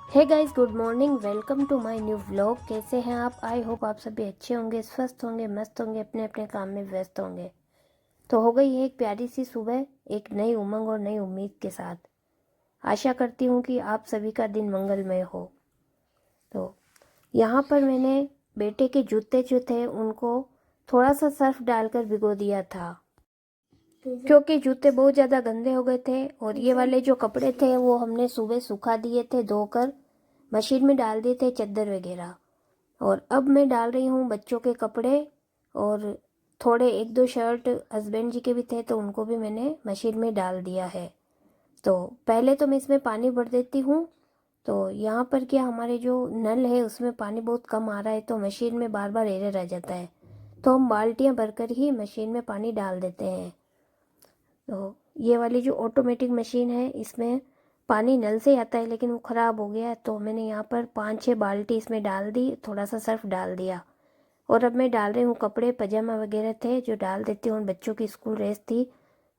Hey guys, good morning. Welcome to my new vlog. कैसे हैं आप? आई होप आप सभी अच्छे होंगे, स्वस्थ होंगे, मस्त होंगे, अपने अपने काम में व्यस्त होंगे। तो हो गई है एक प्यारी सी सुबह, एक नई उमंग और नई उम्मीद के साथ। आशा करती हूँ कि आप सभी का दिन मंगलमय हो। तो यहाँ पर मैंने बेटे के जूते जो थे उनको थोड़ा सा सर्फ डालकर भिगो दिया था, क्योंकि जूते बहुत ज़्यादा गंदे हो गए थे। और ये वाले जो कपड़े थे वो हमने सुबह सुखा दिए थे, धोकर मशीन में डाल दिए थे, चद्दर वगैरह। और अब मैं डाल रही हूँ बच्चों के कपड़े, और थोड़े एक दो शर्ट हस्बैंड जी के भी थे तो उनको भी मैंने मशीन में डाल दिया है। तो पहले तो मैं इसमें पानी भर देती हूँ। तो यहाँ पर क्या, हमारे जो नल है उसमें पानी बहुत कम आ रहा है, तो मशीन में बार बार एरर आ जाता है। तो हम बाल्टियाँ भरकर ही मशीन में पानी डाल देते हैं। तो ये वाली जो ऑटोमेटिक मशीन है इसमें पानी नल से आता है, लेकिन वो ख़राब हो गया है, तो मैंने यहाँ पर 5-6 बाल्टी इसमें डाल दी, थोड़ा सा सर्फ डाल दिया। और अब मैं डाल रही हूँ कपड़े, पजामा वगैरह थे जो डाल देती हूँ, बच्चों की स्कूल ड्रेस थी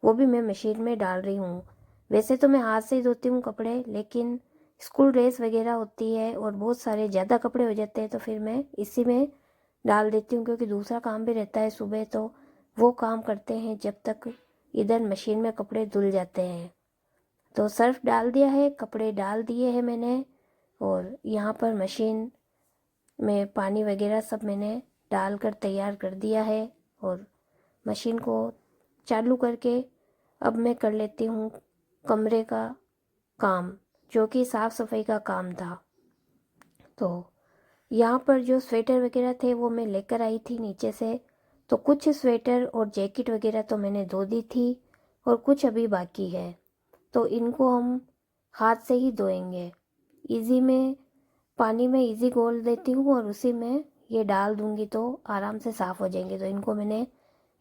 वो भी मैं मशीन में डाल रही हूँ। वैसे तो मैं हाथ से ही धोती हूँ कपड़े, लेकिन स्कूल ड्रेस वगैरह होती है और बहुत सारे ज़्यादा कपड़े हो जाते हैं तो फिर मैं इसी में डाल देती हूँ, क्योंकि दूसरा काम भी रहता है सुबह, तो वो काम करते हैं जब तक इधर मशीन में कपड़े धुल जाते हैं। तो सर्फ डाल दिया है, कपड़े डाल दिए हैं मैंने, और यहाँ पर मशीन में पानी वगैरह सब मैंने डालकर तैयार कर दिया है। और मशीन को चालू करके अब मैं कर लेती हूँ कमरे का काम, जो कि साफ़ सफाई का काम था। तो यहाँ पर जो स्वेटर वगैरह थे वो मैं लेकर आई थी नीचे से। तो कुछ स्वेटर और जैकेट वगैरह तो मैंने धो दी थी और कुछ अभी बाकी है, तो इनको हम हाथ से ही धोएंगे। इजी में पानी में इजी घोल देती हूँ और उसी में ये डाल दूँगी तो आराम से साफ़ हो जाएंगे। तो इनको मैंने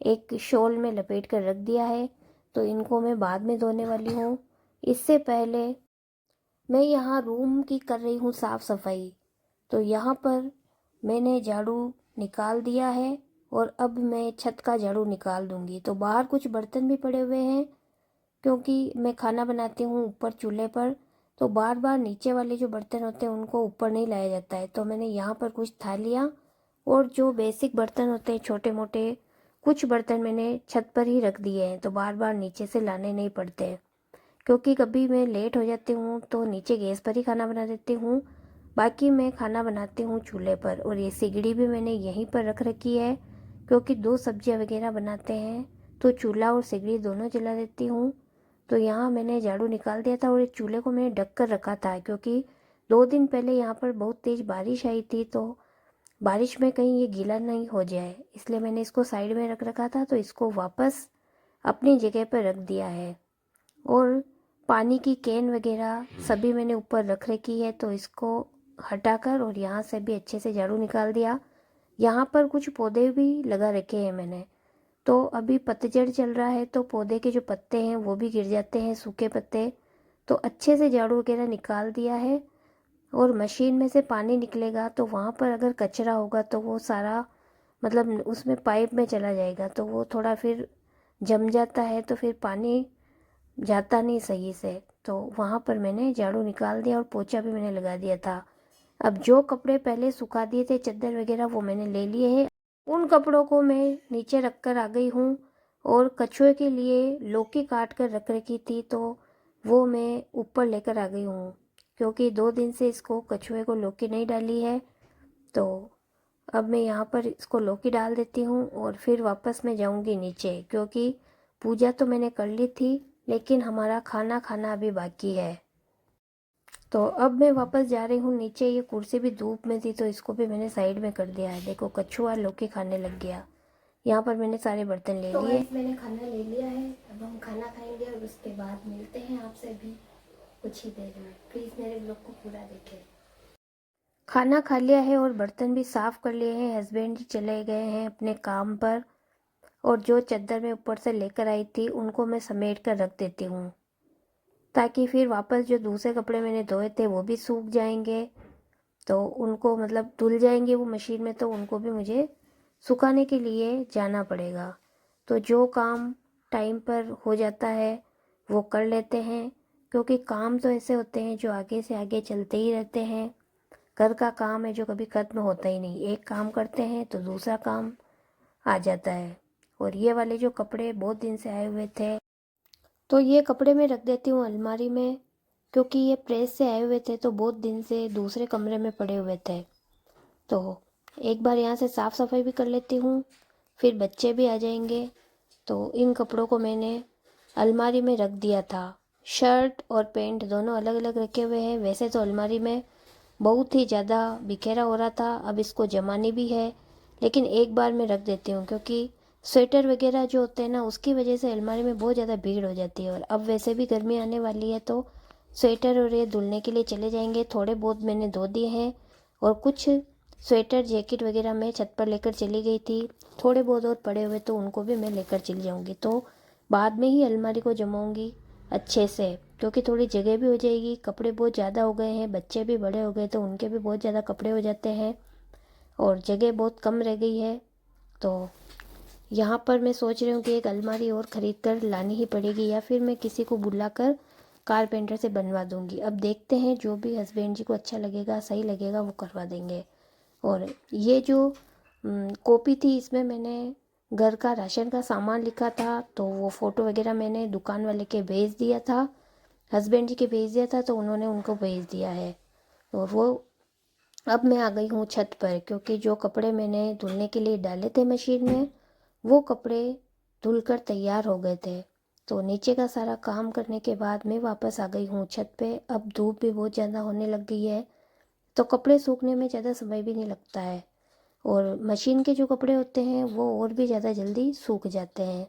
एक शॉल में लपेट कर रख दिया है, तो इनको मैं बाद में धोने वाली हूँ। इससे पहले मैं यहाँ रूम की कर रही हूँ साफ़ सफाई। तो यहाँ पर मैंने झाड़ू निकाल दिया है और अब मैं छत का झाड़ू निकाल दूँगी। तो बाहर कुछ बर्तन भी पड़े हुए हैं, क्योंकि मैं खाना बनाती हूँ ऊपर चूल्हे पर, तो बार बार नीचे वाले जो बर्तन होते हैं उनको ऊपर नहीं लाया जाता है। तो मैंने यहाँ पर कुछ थालियाँ और जो बेसिक बर्तन होते हैं छोटे मोटे, कुछ बर्तन मैंने छत पर ही रख दिए हैं, तो बार बार नीचे से लाने नहीं पड़ते हैं। क्योंकि कभी मैं लेट हो जाती हूँ तो नीचे गैस पर ही खाना बना देती हूँ, बाकी मैं खाना बनाती हूँ चूल्हे पर। और ये सिगड़ी भी मैंने यहीं पर रख रखी है, क्योंकि 2 सब्जियाँ वगैरह बनाते हैं तो चूल्हा और सिगड़ी दोनों जला देती हूँ। तो यहाँ मैंने झाड़ू निकाल दिया था और इस चूल्हे को मैंने ढक कर रखा था, क्योंकि 2 दिन पहले यहाँ पर बहुत तेज़ बारिश आई थी, तो बारिश में कहीं ये गीला नहीं हो जाए, इसलिए मैंने इसको साइड में रख रखा था। तो इसको वापस अपनी जगह पर रख दिया है। और पानी की कैन वगैरह सभी मैंने ऊपर रख रखी है, तो इसको हटाकर और यहाँ से भी अच्छे से झाड़ू निकाल दिया। यहाँ पर कुछ पौधे भी लगा रखे हैं मैंने, तो अभी पतझड़ चल रहा है तो पौधे के जो पत्ते हैं वो भी गिर जाते हैं, सूखे पत्ते। तो अच्छे से झाड़ू वगैरह निकाल दिया है। और मशीन में से पानी निकलेगा तो वहाँ पर अगर कचरा होगा तो वो सारा मतलब उसमें पाइप में चला जाएगा, तो वो थोड़ा फिर जम जाता है, तो फिर पानी जाता नहीं सही से। तो वहाँ पर मैंने झाड़ू निकाल दिया और पोछा भी मैंने लगा दिया था। अब जो कपड़े पहले सुखा दिए थे चद्दर वगैरह वो मैंने ले लिए हैं, उन कपड़ों को मैं नीचे रख कर आ गई हूँ। और कछुए के लिए लौकी काट कर रख रखी थी, तो वो मैं ऊपर लेकर आ गई हूँ, क्योंकि 2 दिन से इसको कछुए को लौकी नहीं डाली है। तो अब मैं यहाँ पर इसको लौकी डाल देती हूँ और फिर वापस मैं जाऊँगी नीचे, क्योंकि पूजा तो मैंने कर ली थी लेकिन हमारा खाना खाना अभी बाकी है। तो अब मैं वापस जा रही हूँ नीचे। ये कुर्सी भी धूप में थी तो इसको भी मैंने साइड में कर दिया है। देखो कछुआ लौकी खाने लग गया। यहाँ पर मैंने सारे बर्तन ले तो लिए। गाइस मैंने खाना ले लिया है, अब हम खाना खाएंगे और उसके बाद मिलते हैं आपसे भी कुछ ही देर में। प्लीज़ मेरे ब्लॉग को पूरा देखें। खाना खा लिया है और बर्तन भी साफ़ कर लिए हैं। हस्बैंड जी चले गए हैं अपने काम पर, और जो चादर मैं ऊपर से लेकर आई थी उनको मैं समेट कर रख देती हूँ, ताकि फिर वापस जो दूसरे कपड़े मैंने धोए थे वो भी सूख जाएंगे, तो उनको मतलब धुल जाएंगे वो मशीन में, तो उनको भी मुझे सुखाने के लिए जाना पड़ेगा। तो जो काम टाइम पर हो जाता है वो कर लेते हैं, क्योंकि काम तो ऐसे होते हैं जो आगे से आगे चलते ही रहते हैं। घर का काम है जो कभी ख़त्म होता ही नहीं, एक काम करते हैं तो दूसरा काम आ जाता है। और ये वाले जो कपड़े बहुत दिन से आए हुए थे, तो ये कपड़े मैं रख देती हूँ अलमारी में, क्योंकि ये प्रेस से आए हुए थे तो बहुत दिन से दूसरे कमरे में पड़े हुए थे। तो एक बार यहाँ से साफ़ सफाई भी कर लेती हूँ, फिर बच्चे भी आ जाएंगे। तो इन कपड़ों को मैंने अलमारी में रख दिया था। शर्ट और पैंट दोनों अलग अलग रखे हुए हैं। वैसे तो अलमारी में बहुत ही ज़्यादा बिखेरा हो रहा था, अब इसको जमानी भी है, लेकिन एक बार मैं रख देती हूँ, क्योंकि स्वेटर वगैरह जो होते हैं ना, उसकी वजह से अलमारी में बहुत ज़्यादा भीड़ हो जाती है। और अब वैसे भी गर्मी आने वाली है तो स्वेटर और ये धुलने के लिए चले जाएंगे। थोड़े बहुत मैंने धो दिए हैं, और कुछ स्वेटर जैकेट वगैरह मैं छत पर लेकर चली गई थी। थोड़े बहुत और पड़े हुए तो उनको भी मैं लेकर चली जाऊँगी। तो बाद में ही अलमारी को जमाऊँगी अच्छे से, क्योंकि थोड़ी जगह भी हो जाएगी। कपड़े बहुत ज़्यादा हो गए हैं, बच्चे भी बड़े हो गए तो उनके भी बहुत ज़्यादा कपड़े हो जाते हैं, और जगह बहुत कम रह गई है। तो यहाँ पर मैं सोच रही हूँ कि एक अलमारी और ख़रीद कर लानी ही पड़ेगी, या फिर मैं किसी को बुलाकर कारपेंटर से बनवा दूँगी। अब देखते हैं, जो भी हस्बैंड जी को अच्छा लगेगा, सही लगेगा, वो करवा देंगे। और ये जो कॉपी थी, इसमें मैंने घर का राशन का सामान लिखा था, तो वो फ़ोटो वगैरह मैंने दुकान वाले के भेज दिया था, हस्बैंड जी के भेज दिया था, तो उन्होंने उनको भेज दिया है। और वो अब मैं आ गई हूँ छत पर, क्योंकि जो कपड़े मैंने धुलने के लिए डाले थे मशीन में, वो कपड़े धुलकर तैयार हो गए थे। तो नीचे का सारा काम करने के बाद मैं वापस आ गई हूँ छत पे। अब धूप भी बहुत ज़्यादा होने लग गई है, तो कपड़े सूखने में ज़्यादा समय भी नहीं लगता है, और मशीन के जो कपड़े होते हैं वो और भी ज़्यादा जल्दी सूख जाते हैं।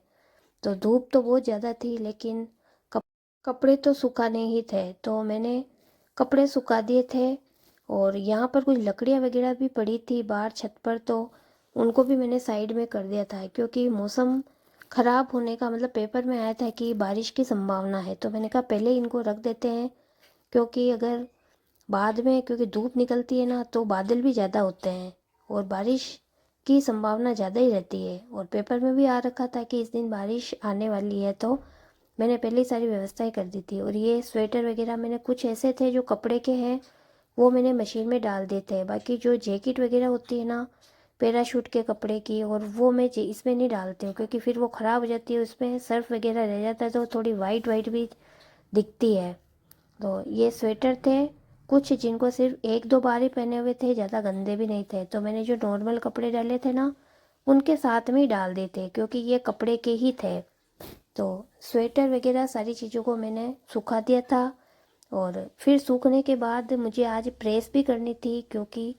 तो धूप तो बहुत ज़्यादा थी, लेकिन कप कपड़े तो सुखाने ही थे, तो मैंने कपड़े सुखा दिए थे। और यहाँ पर कुछ लकड़ियाँ वगैरह भी पड़ी थी बाहर छत पर, तो उनको भी मैंने साइड में कर दिया था, क्योंकि मौसम ख़राब होने का मतलब पेपर में आया था कि बारिश की संभावना है। तो मैंने कहा पहले इनको रख देते हैं, क्योंकि अगर बाद में, क्योंकि धूप निकलती है ना, तो बादल भी ज़्यादा होते हैं और बारिश की संभावना ज़्यादा ही रहती है। और पेपर में भी आ रखा था कि इस दिन बारिश आने वाली है, तो मैंने पहले ही सारी व्यवस्थाएं कर दी थी। और ये स्वेटर वगैरह मैंने कुछ ऐसे थे जो कपड़े के हैं, वो मैंने मशीन में डाल देते हैं। बाकी जो जैकेट वगैरह होती है ना, पैराशूट के कपड़े की, और वो मैं इसमें नहीं डालती हूँ, क्योंकि फिर वो ख़राब हो जाती है, उसमें सर्फ वगैरह रह जाता है तो थोड़ी वाइट वाइट भी दिखती है। तो ये स्वेटर थे कुछ, जिनको सिर्फ एक दो बार ही पहने हुए थे, ज़्यादा गंदे भी नहीं थे, तो मैंने जो नॉर्मल कपड़े डाले थे ना, उनके साथ में ही डाल दिए थे, क्योंकि ये कपड़े के ही थे। तो स्वेटर वगैरह सारी चीज़ों को मैंने सुखा दिया था। और फिर सूखने के बाद मुझे आज प्रेस भी करनी थी, क्योंकि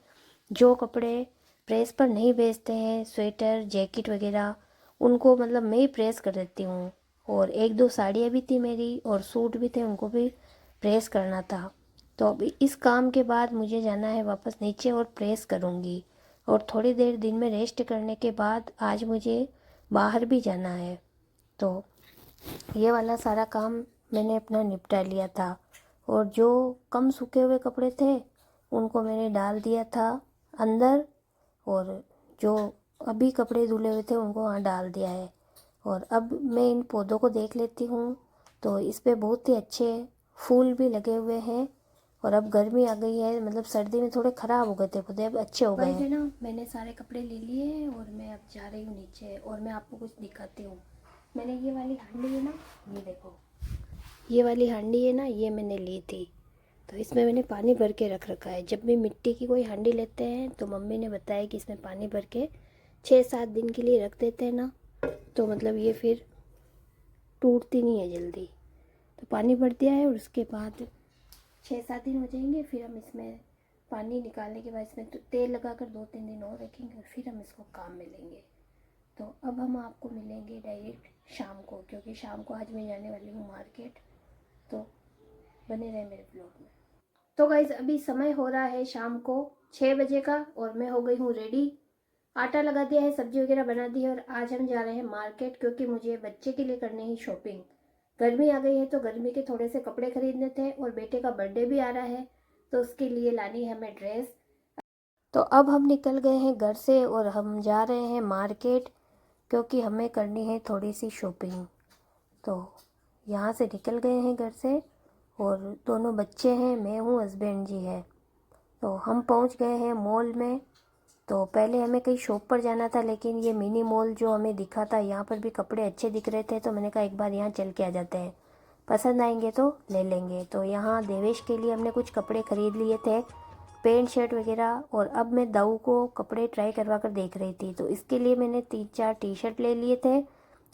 जो कपड़े प्रेस पर नहीं भेजते हैं, स्वेटर जैकेट वगैरह, उनको मतलब मैं ही प्रेस कर देती हूँ। और एक दो साड़ियाँ भी थी मेरी, और सूट भी थे, उनको भी प्रेस करना था। तो अभी इस काम के बाद मुझे जाना है वापस नीचे और प्रेस करूँगी। और थोड़ी देर दिन में रेस्ट करने के बाद आज मुझे बाहर भी जाना है। तो ये वाला सारा काम मैंने अपना निपटा लिया था। और जो कम सूखे हुए कपड़े थे, उनको मैंने डाल दिया था अंदर, और जो अभी कपड़े धुले हुए थे उनको वहाँ डाल दिया है। और अब मैं इन पौधों को देख लेती हूँ, तो इस पे बहुत ही अच्छे फूल भी लगे हुए हैं। और अब गर्मी आ गई है, मतलब सर्दी में थोड़े ख़राब हो गए थे पौधे, अब अच्छे हो गए हैं ना। मैंने सारे कपड़े ले लिए हैं और मैं अब जा रही हूँ नीचे, और मैं आपको कुछ दिखाती हूँ। मैंने ये वाली हांडी है ना, ये देखो, ये वाली हांडी है ना, ये मैंने ली थी। तो इसमें मैंने पानी भर के रख रखा है। जब भी मिट्टी की कोई हांडी लेते हैं तो मम्मी ने बताया कि इसमें पानी भर के 6-7 दिन के लिए रख देते हैं ना, तो मतलब ये फिर टूटती नहीं है जल्दी। तो पानी भर दिया है, और उसके बाद 6-7 दिन हो जाएंगे, फिर हम इसमें पानी निकालने के बाद इसमें तो तेल लगाकर 2-3 दिन और रखेंगे, और फिर हम इसको काम में लेंगे। तो अब हम आपको मिलेंगे डायरेक्ट शाम को, क्योंकि शाम को आज मैं जाने वाली हूँ मार्केट। तो बने रहे मेरे ब्लॉग में। तो गाइज अभी समय हो रहा है शाम को 6 बजे का, और मैं हो गई हूँ रेडी। आटा लगा दिया है, सब्जी वगैरह बना दी है, और आज हम जा रहे हैं मार्केट, क्योंकि मुझे बच्चे के लिए करनी है शॉपिंग। गर्मी आ गई है तो गर्मी के थोड़े से कपड़े खरीदने थे, और बेटे का बर्थडे भी आ रहा है, तो उसके लिए लानी है हमें ड्रेस। तो अब हम निकल गए हैं घर से, और हम जा रहे हैं मार्केट, क्योंकि हमें करनी है थोड़ी सी शॉपिंग। तो यहाँ से निकल गए हैं घर से, और दोनों बच्चे हैं, मैं हूँ, हस्बैंड जी है। तो हम पहुँच गए हैं मॉल में। तो पहले हमें कहीं शॉप पर जाना था, लेकिन ये मिनी मॉल जो हमें दिखा था यहाँ पर भी कपड़े अच्छे दिख रहे थे, तो मैंने कहा एक बार यहाँ चल के आ जाते हैं, पसंद आएंगे तो ले लेंगे। तो यहाँ देवेश के लिए हमने कुछ कपड़े ख़रीद लिए थे, पैंट शर्ट वगैरह। और अब मैं दाऊ को कपड़े ट्राई करवा कर देख रही थी, तो इसके लिए मैंने 3-4 टी शर्ट ले लिए थे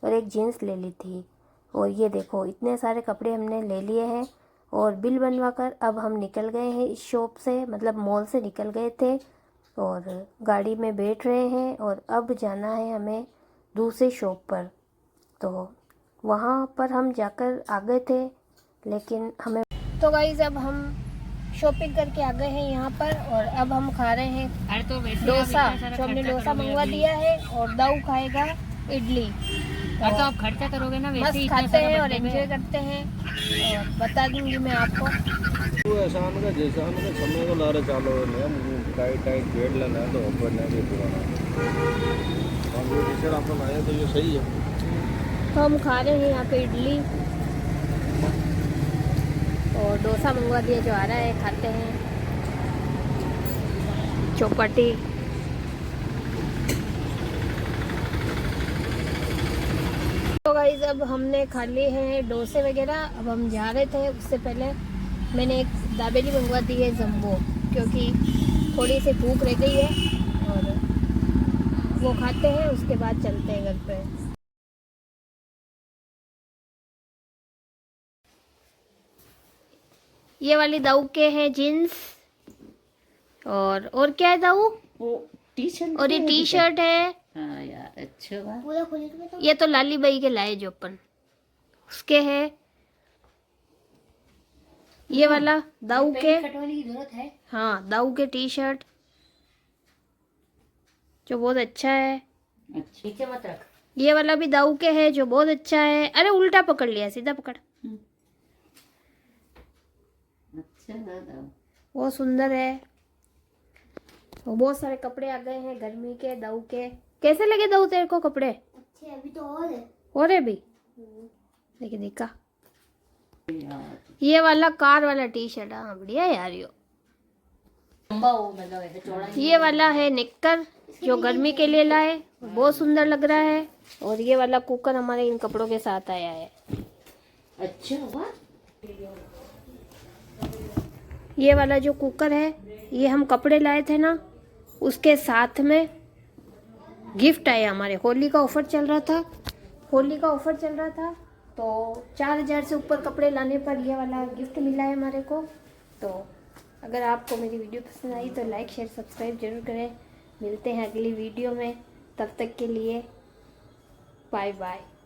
और एक जीन्स ले ली थी। और ये देखो इतने सारे कपड़े हमने ले लिए हैं। और बिल बनवा कर अब हम निकल गए हैं इस शॉप से, मतलब मॉल से निकल गए थे और गाड़ी में बैठ रहे हैं। और अब जाना है हमें दूसरी शॉप पर। तो वहाँ पर हम जाकर आ गए थे, लेकिन हमें तो गाइस अब हम शॉपिंग करके आ गए हैं यहाँ पर। और अब हम खा रहे हैं डोसा। जो हमने डोसा मंगवा दिया है और दाऊ खाएगा इडली। तो आप खर्चा करोगे ना, वैसे ही मस्त खाते हैं और एंजॉय करते हैं, और बता दूंगी मैं आपको। एहसान का जैसान का समय को लारे चालो है टाइट टाइट पेड़ लेना है तो ऊपर नहीं भी पुराना और वो टी शर्ट आपको लाया तो ये सही है। तो हम खा रहे हैं यहाँ पे इडली और डोसा मंगवा दिया जो आ रहा है, खाते हैं। चौपाटी तो गाइस अब हमने खा लिए हैं डोसे वगैरह। अब हम जा रहे थे, उससे पहले मैंने एक दाबेली मंगवा दी है जम्बो, क्योंकि थोड़ी सी भूख रह गई है और वो खाते हैं, उसके बाद चलते हैं घर पे। ये वाली दाऊ के हैं जीन्स, और क्या है दाऊ? वो टी शर्ट और ये टी शर्ट है। हाँ यार अच्छा बात। पूरा खोले तो ये तो लाली बाई के लाए जो अपन, उसके है। ये वाला दाऊ के, कटवाने की जरूरत है। हाँ दाऊ के टी शर्ट जो बहुत अच्छा है। अच्छा नीचे मत रख। ये वाला भी दाऊ के है जो बहुत अच्छा है। अरे उल्टा पकड़ लिया, सीधा पकड़। अच्छा दादा बहुत सुंदर है। और बहुत सारे कपड़े आ गए हैं गर्मी के दाऊ के। कैसे लगे दाऊ तेरे को कपड़े? अच्छे अभी तो और है। और है भी, देखिए देखा। ये वाला कार वाला टी शर्ट, हाँ बढ़िया है यार। यो लंबा हो मतलब ऐसे चौड़ा। ये वाला है निक्कर जो गर्मी के लिए लाए, बहुत सुंदर लग रहा है। और ये वाला कुकर हमारे इन कपड़ों के साथ आया है। अच्छा हुआ। ये वाला जो कुकर है, ये हम कपड़े लाए थे ना, उसके साथ में गिफ्ट आया हमारे। होली का ऑफर चल रहा था, तो 4000 से ऊपर कपड़े लाने पर ये वाला गिफ्ट मिला है हमारे को। तो अगर आपको मेरी वीडियो पसंद आई तो लाइक शेयर सब्सक्राइब जरूर करें। मिलते हैं अगली वीडियो में, तब तक के लिए बाय बाय।